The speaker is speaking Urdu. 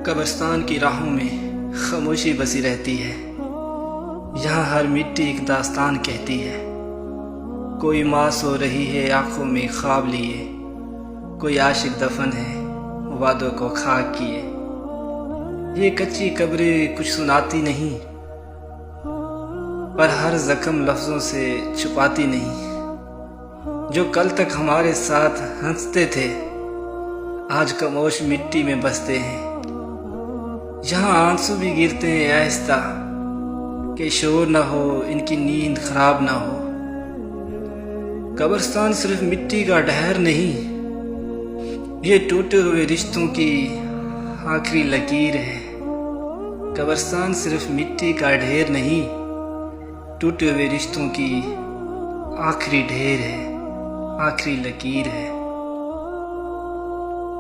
قبرستان کی راہوں میں خاموشی بسی رہتی ہے، یہاں ہر مٹی ایک داستان کہتی ہے۔ کوئی ماں سو رہی ہے آنکھوں میں خواب لیے، کوئی عاشق دفن ہے وعدوں کو خاک کیے۔ یہ کچی قبریں کچھ سناتی نہیں، پر ہر زخم لفظوں سے چھپاتی نہیں۔ جو کل تک ہمارے ساتھ ہنستے تھے آج خاموش مٹی میں بستے ہیں۔ یہاں آنسو بھی گرتے ہیں آہستہ کہ شور نہ ہو، ان کی نیند خراب نہ ہو۔ قبرستان صرف مٹی کا ڈھیر نہیں، یہ ٹوٹے ہوئے رشتوں کی آخری لکیر ہے۔ قبرستان صرف مٹی کا ڈھیر نہیں، ٹوٹے ہوئے رشتوں کی آخری ڈھیر ہے، آخری لکیر ہے۔